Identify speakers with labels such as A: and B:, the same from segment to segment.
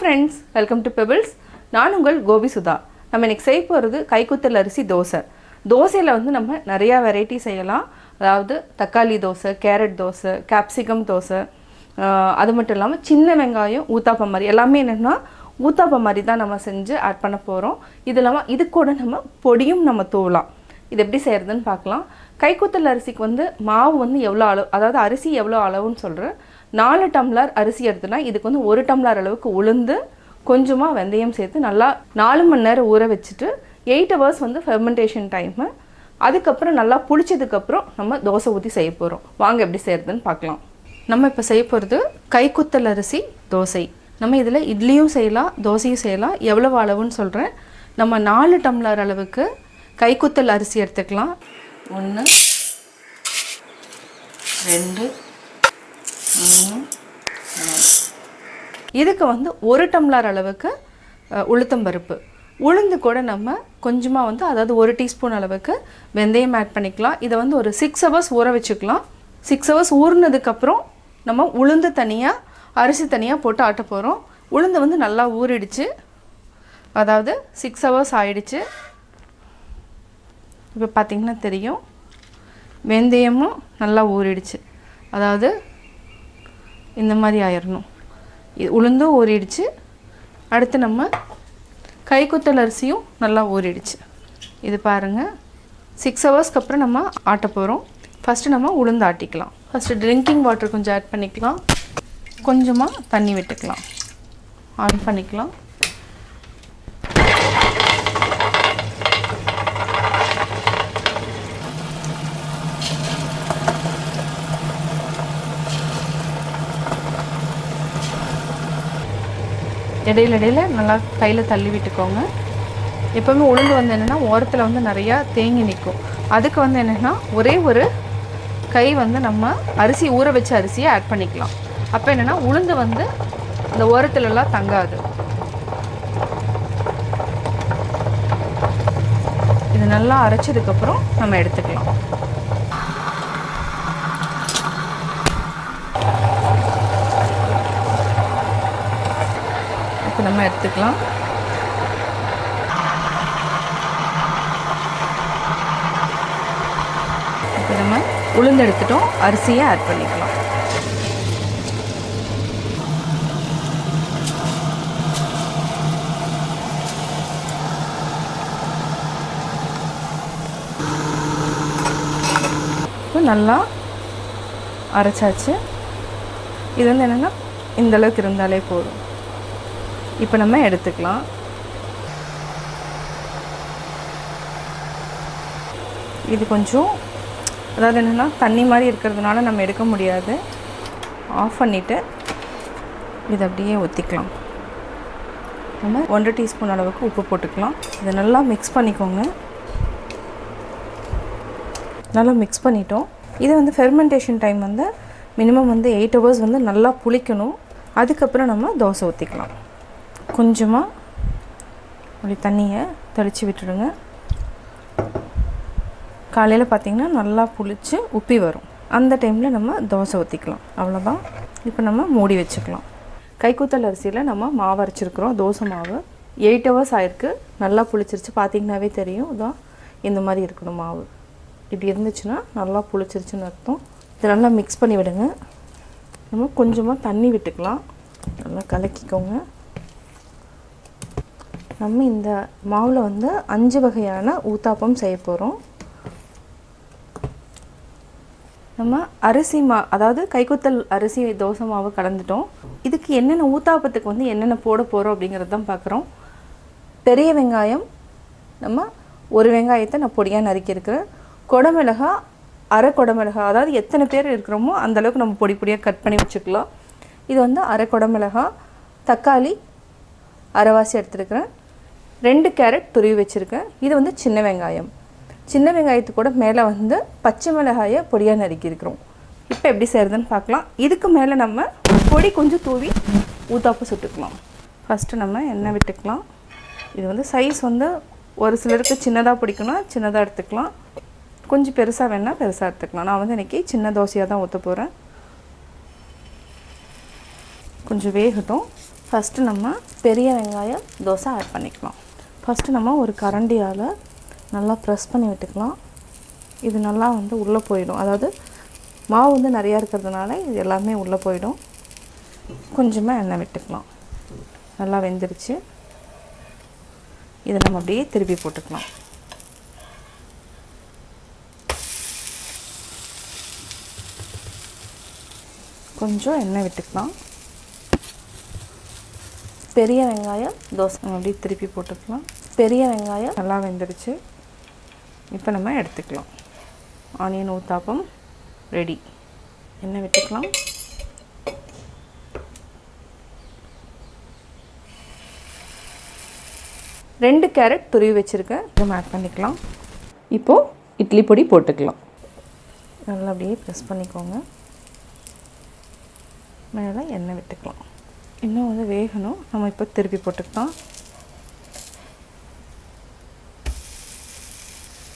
A: friends, welcome to Pebbles. நான் உங்கள் கோபி சுதா. நம்ம இன்னைக்கு செய்ய போறது கைக்குத்தல் அரிசி தோசை. தோசையில வந்து நம்ம நிறைய வெரைட்டி செய்யலாம். அதாவது தக்காளி தோசை, கேரட் தோசை, கேப்சிகம் தோசை. அது மட்டும் இல்லாம சின்ன வெங்காயம், ஊத்தாப்பம் மாதிரி எல்லாமே என்னன்னா ஊத்தாப்பம் மாதிரி தான் நம்ம செஞ்சு ஆட் பண்ண போறோம். இது கூட நம்ம பொடியும் நம்ம தூவலாம். இது எப்படி செய்யறதுன்னு பார்க்கலாம். கைக்குத்தல் அரிசிக்கு வந்து மாவு வந்து எவ்வளோ அளவு, அதாவது அரிசி எவ்வளோ அளவுன்னு சொல்கிறேன். 4 டம்ளர் அரிசி எடுத்துனா இதுக்கு வந்து 1 டம்ளர் அளவுக்கு உளுந்து கொஞ்சமாக வெந்தயம் சேர்த்து நல்லா 4 மணி நேரம் ஊற வச்சுட்டு 8 hours வந்து ஃபெர்மெண்டேஷன் டைமு. அதுக்கப்புறம் நல்லா புளிச்சதுக்கப்புறம் நம்ம தோசை ஊற்றி செய்ய போகிறோம். வாங்க எப்படி செய்யறதுன்னு பார்க்கலாம். நம்ம இப்போ செய்ய போகிறது கைக்குத்தல் அரிசி தோசை. நம்ம இதில் இட்லியும் செய்யலாம், தோசையும் செய்யலாம். எவ்வளவு அளவுன்னு சொல்கிறேன். நம்ம 4 டம்ளர் அளவுக்கு கைக்குத்தல் அரிசி எடுத்துக்கலாம். 1 2 3 4. இதுக்கு வந்து 1 டம்ளர் அளவுக்கு உளுத்தம்பருப்பு. உளுந்து கூட நம்ம கொஞ்சமாக வந்து அதாவது 1 டீஸ்பூன் அளவுக்கு வெந்தயம் ஆட் பண்ணிக்கலாம். இதை வந்து ஒரு 6 hours ஊற வச்சுக்கலாம். 6 hours ஊறினதுக்கப்புறம் நம்ம உளுந்து தனியாக அரிசி தனியாக போட்டு ஆட்ட போகிறோம். உளுந்து வந்து நல்லா ஊறிடுச்சு, அதாவது 6 hours ஆயிடுச்சு. இப்போ பார்த்திங்கன்னா தெரியும், வெந்தயமும் நல்லா ஊறிடுச்சு, அதாவது இந்த மாதிரி ஆயிடணும். இது உளுந்தும் ஊறிடுச்சு. அடுத்து நம்ம கைக்குத்தல் அரிசியும் நல்லா ஊறிடுச்சு. இது பாருங்கள், 6 ஹவர்ஸ்க்கு அப்புறம் நம்ம ஆட்ட போகிறோம். ஃபஸ்ட்டு நம்ம உளுந்து ஆட்டிக்கலாம். ஃபஸ்ட்டு ட்ரிங்கிங் வாட்டர் கொஞ்சம் ஆட் பண்ணிக்கலாம். கொஞ்சமாக தண்ணி விட்டுக்கலாம். ஆன் பண்ணிக்கலாம். இடையில நல்லா கையில் தள்ளி விட்டுக்கோங்க. எப்போவுமே உளுந்து வந்து என்னென்னா ஓரத்தில் வந்து நிறையா தேங்கி நிற்கும். அதுக்கு வந்து என்னென்னா ஒரே ஒரு கை வந்து நம்ம அரிசி ஊற வச்ச அரிசியை ஆட் பண்ணிக்கலாம். அப்போ என்னென்னா உளுந்து வந்து இந்த ஓரத்துலலாம் தங்காது. இது நல்லா அரைச்சதுக்கப்புறம் நம்ம எடுத்துக்கலாம். நம்ம எடுத்துக்கலாம். இப்போ நம்ம உளுந்து எடுத்துட்டோம், அரிசியை ஆட் பண்ணிக்கலாம். இப்போ நல்லா அரைச்சாச்சு. இது வந்து என்னென்னா இந்த அளவுக்கு இருந்தாலே போதும். இப்போ நம்ம எடுத்துக்கலாம். இது கொஞ்சம் அதாவது என்னென்னா தண்ணி மாதிரி இருக்கிறதுனால நம்ம எடுக்க முடியாது. ஆஃப் பண்ணிவிட்டு இதை அப்படியே ஊற்றிக்கலாம். நம்ம 1 டீஸ்பூன் அளவுக்கு உப்பு போட்டுக்கலாம். இதை நல்லா மிக்ஸ் பண்ணிக்கோங்க. நல்லா மிக்ஸ் பண்ணிட்டோம். இது வந்து ஃபெர்மெண்டேஷன் டைம் வந்து மினிமம் வந்து 8 hours வந்து நல்லா புளிக்கணும். அதுக்கப்புறம் நம்ம தோசை ஊற்றிக்கலாம். கொஞ்சமாக அப்படி தண்ணியை தெளித்து விட்டுடுங்க. காலையில் பார்த்திங்கன்னா நல்லா புளிச்சு உப்பி வரும். அந்த டைமில் நம்ம தோசை ஊற்றிக்கலாம். அவ்வளோதான். இப்போ நம்ம மூடி வச்சுக்கலாம். கைக்குத்தல் அரிசியில் நம்ம மாவு அரைச்சிருக்கிறோம், தோசை மாவு. 8 hours ஆயிருக்கு. நல்லா புளிச்சிருச்சு. பார்த்திங்கனாவே தெரியும். இதான் இந்த மாதிரி இருக்கணும் மாவு. இப்படி இருந்துச்சுன்னா நல்லா புளிச்சிருச்சுன்னு அர்த்தம். இதை நல்லா மிக்ஸ் பண்ணி விடுங்க. நம்ம கொஞ்சமாக தண்ணி விட்டுக்கலாம். நல்லா கலக்கிக்கோங்க. நம்ம இந்த மாவில் வந்து 5 வகையான ஊத்தாப்பம் செய்ய போகிறோம். நம்ம அரிசி அதாவது கைக்குத்தல் அரிசி தோசை மாவு கலந்துட்டோம். இதுக்கு என்னென்ன ஊத்தாப்பத்துக்கு வந்து என்னென்ன போட போகிறோம் அப்படிங்கிறது தான் பார்க்குறோம். பெரிய வெங்காயம் நம்ம 1 வெங்காயத்தை நான் பொடியாக நறுக்கியிருக்கிறேன். கொடமிளகா, அரை கொடமிளகா, அதாவது எத்தனை பேர் இருக்கிறோமோ அந்தளவுக்கு நம்ம பொடி பொடியாக கட் பண்ணி வச்சுக்கலாம். இது வந்து அரை கொடமிளகா. தக்காளி அரைவாசி எடுத்துருக்கிறேன். 2 கேரட் துருவி வச்சுருக்கேன். இது வந்து சின்ன வெங்காயம். சின்ன வெங்காயத்துக்கு கூட மேலே வந்து பச்சை மிளகாயை பொடியாக நறுக்கியிருக்கிறோம். இப்போ எப்படி செய்கிறதுன்னு பார்க்கலாம். இதுக்கு மேலே நம்ம பொடி கொஞ்சம் தூவி ஊத்தாப்பு சுட்டுக்கலாம். ஃபஸ்ட்டு நம்ம எண்ணெய் விட்டுக்கலாம். இது வந்து சைஸ் வந்து ஒரு சிலருக்கு சின்னதாக பிடிக்குன்னா சின்னதாக எடுத்துக்கலாம், கொஞ்சம் பெருசாக வேணால் பெருசாக எடுத்துக்கலாம். நான் வந்து இன்றைக்கி சின்ன தோசையாக தான் ஊற்ற போகிறேன். கொஞ்சம் வேகட்டும். ஃபஸ்ட்டு நம்ம பெரிய வெங்காயம் தோசை ஆட் பண்ணிக்கலாம். ஃபஸ்ட்டு நம்ம ஒரு கரண்டியால் நல்லா ப்ரெஸ் பண்ணி விட்டுக்கலாம். இது நல்லா வந்து உள்ளே போயிடும். அதாவது மாவு வந்து நிறையா இருக்கிறதுனால இது எல்லாமே உள்ளே போயிடும். கொஞ்சமாக எண்ணெய் விட்டுக்கலாம். நல்லா வெந்துருச்சு. இதை நம்ம அப்படியே திருப்பி போட்டுக்கலாம். கொஞ்சம் எண்ணெய் விட்டுக்கலாம். பெரிய வெங்காயம் தோசை நம்ம அப்படியே திருப்பி போட்டுக்கலாம். பெரிய வெங்காயம் நல்லா வெந்துருச்சு. இப்போ நம்ம எடுத்துக்கலாம். Onion uttapam ready. எண்ணெய் விட்டுக்கலாம். ரெண்டு கேரட் துருவி வச்சுருக்கேன். இதை ஆட் பண்ணிக்கலாம். இப்போது இட்லி பொடி போட்டுக்கலாம். நல்லா அப்படியே ப்ரெஸ் பண்ணிக்கோங்க. மேலே எண்ணெய் விட்டுக்கலாம். இன்னும் வந்து வேகணும். நம்ம இப்போ திருப்பி போட்டுக்கலாம்.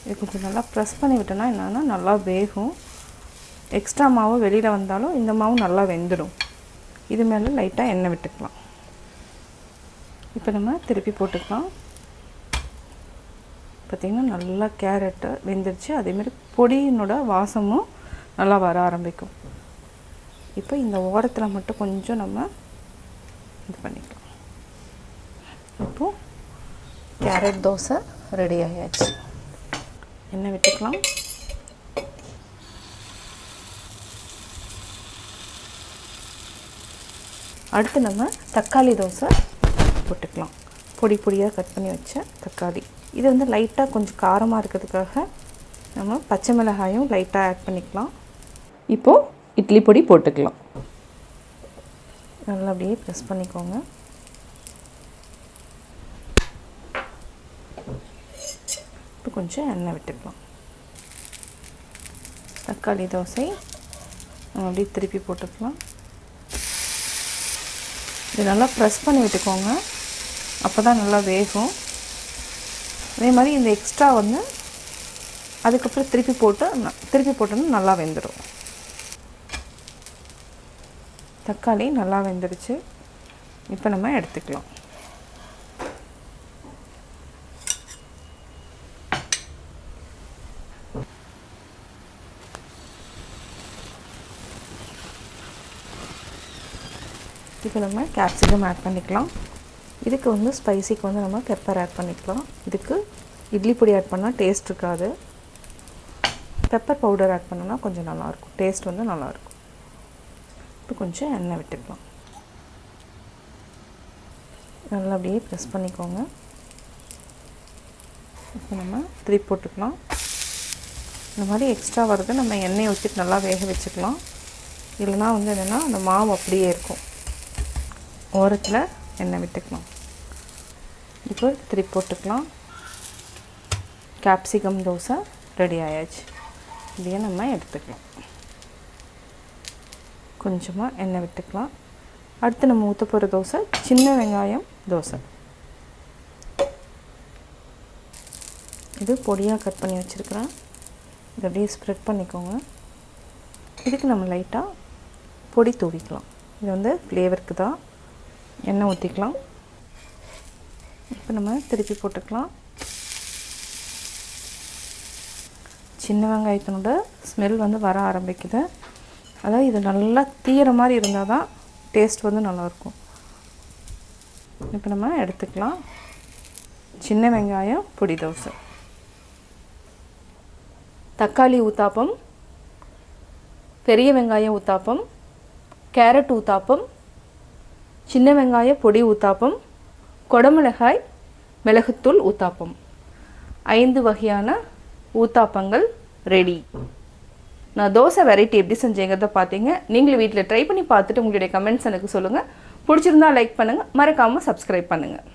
A: இது கொஞ்சம் நல்லா ப்ரெஸ் பண்ணி விட்டோன்னா என்னென்னா நல்லா வேகும். எக்ஸ்ட்ரா மாவு வெளியில் வந்தாலும் இந்த மாவு நல்லா வெந்துடும். இது மேலே லைட்டாக எண்ணெய் விட்டுக்கலாம். இப்போ நம்ம திருப்பி போட்டுக்கலாம். பார்த்திங்கன்னா நல்லா கேரட்டு வெந்துருச்சு. அதேமாதிரி பொடியினோட வாசமும் நல்லா வர ஆரம்பிக்கும். இப்போ இந்த ஓரத்தில் மட்டும் கொஞ்சம் நம்ம இது பண்ணிக்கலாம். இப்போது கேரட் தோசை ரெடி ஆகியாச்சு. எண்ணெய் விட்டுக்கலாம். அடுத்து நம்ம தக்காளி தோசை போட்டுக்கலாம். பொடி பொடியாக கட் பண்ணி வச்ச தக்காளி. இது வந்து லைட்டாக கொஞ்சம் காரமாக இருக்கிறதுக்காக நம்ம பச்சை மிளகாயும் லைட்டாக ஆட் பண்ணிக்கலாம். இப்போது இட்லி பொடி போட்டுக்கலாம். நல்லா அப்படியே ப்ரெஸ் பண்ணிக்கோங்க. இப்போ கொஞ்சம் எண்ணெய் விட்டுக்கலாம். தக்காளி தோசை நம்ம அப்படியே திருப்பி போட்டுக்கலாம். இது நல்லா ப்ரெஸ் பண்ணி விட்டுக்கோங்க. அப்போ தான் நல்லா வேகும். அதே மாதிரி இந்த எக்ஸ்ட்ரா வந்து அதுக்கப்புறம் திருப்பி போட்டோன்னா நல்லா வெந்துடும். தக்காளி நல்லா வெந்துருச்சு. இப்போ நம்ம எடுத்துக்கலாம். இப்போ நம்ம கேப்சிகம் ஆட் பண்ணிக்கலாம். இதுக்கு வந்து ஸ்பைசிக்கு வந்து நம்ம பெப்பர் ஆட் பண்ணிக்கலாம். இதுக்கு இட்லி பொடி ஆட் பண்ணால் டேஸ்ட் இருக்காது. பெப்பர் பவுடர் ஆட் பண்ணோன்னா கொஞ்சம் நல்லாயிருக்கும். டேஸ்ட் வந்து நல்லாயிருக்கும். இப்போ கொஞ்சம் எண்ணெய் விட்டுக்கலாம். நல்லா அப்படியே ப்ரெஸ் பண்ணிக்கோங்க. இப்போ நம்ம திருப்பி போட்டுக்கலாம். இந்த மாதிரி எக்ஸ்ட்ரா வரது நம்ம எண்ணெயை ஊற்றிட்டு நல்லா வேக வச்சுக்கலாம். இல்லைனா வந்து என்னென்னா அந்த மாவு அப்படியே இருக்கும். ஓரத்தில் எண்ணெய் விட்டுக்கலாம். இப்போ திருப்பி போட்டுக்கலாம். கேப்சிகம் தோசை ரெடி ஆயாச்சு. இதையே நம்ம எடுத்துக்கலாம். கொஞ்சமாக எண்ணெய் விட்டுக்கலாம். அடுத்து நம்ம ஊற்ற போகிற தோசை சின்ன வெங்காயம் தோசை. இது பொடியாக கட் பண்ணி வச்சுருக்கிறேன். இதை அப்படியே ஸ்ப்ரெட் பண்ணிக்கோங்க. இதுக்கு நம்ம லைட்டாக பொடி தூவிக்கலாம். இது வந்து ஃப்ளேவருக்கு தான். எண்ணெய் ஊற்றிக்கலாம். இப்போ நம்ம திருப்பி போட்டுக்கலாம். சின்ன வெங்காயத்தினோட ஸ்மெல் வந்து வர ஆரம்பிக்குது. அதாவது இது நல்லா தீயிற மாதிரி இருந்தால் தான் டேஸ்ட் வந்து நல்லாயிருக்கும். இப்போ நம்ம எடுத்துக்கலாம். சின்ன வெங்காயம் பொடி தோசை. தக்காளி ஊத்தாப்பம், பெரிய வெங்காயம் ஊத்தாப்பம், கேரட் ஊத்தாப்பம், சின்ன வெங்காய பொடி ஊத்தாப்பம், கொடமிளகாய் மிளகுத்தூள் ஊத்தாப்பம். 5 வகையான ஊத்தாப்பங்கள் ரெடி. நான் தோசை வெரைட்டி எப்படி செஞ்சேங்கிறத பார்த்தீங்க. நீங்களும் வீட்டில் ட்ரை பண்ணி பார்த்துட்டு உங்களுடைய கமெண்ட்ஸ் எனக்கு சொல்லுங்கள். பிடிச்சிருந்தா லைக் பண்ணுங்கள். மறக்காமல் சப்ஸ்கிரைப் பண்ணுங்கள்.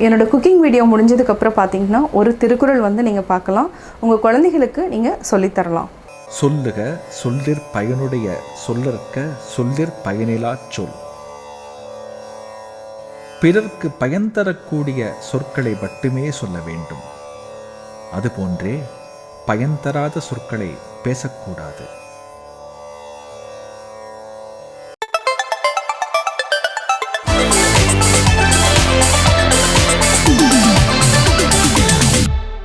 A: என்னோடய குக்கிங் வீடியோ முடிஞ்சதுக்கப்புறம் பார்த்தீங்கன்னா ஒரு திருக்குறள் வந்து நீங்கள் பார்க்கலாம். உங்கள் குழந்தைகளுக்கு நீங்கள் சொல்லித்தரலாம்.
B: சொல்லுக சொல்லிற் பயனுடைய சொல்லற்க சொல்லிற் பயனிலா சொல். பிறர்க்கு பயன் தரக்கூடிய சொற்களை மட்டுமே சொல்ல வேண்டும். அதுபோன்றே பயன் தராத சொற்களை பேசக்கூடாது.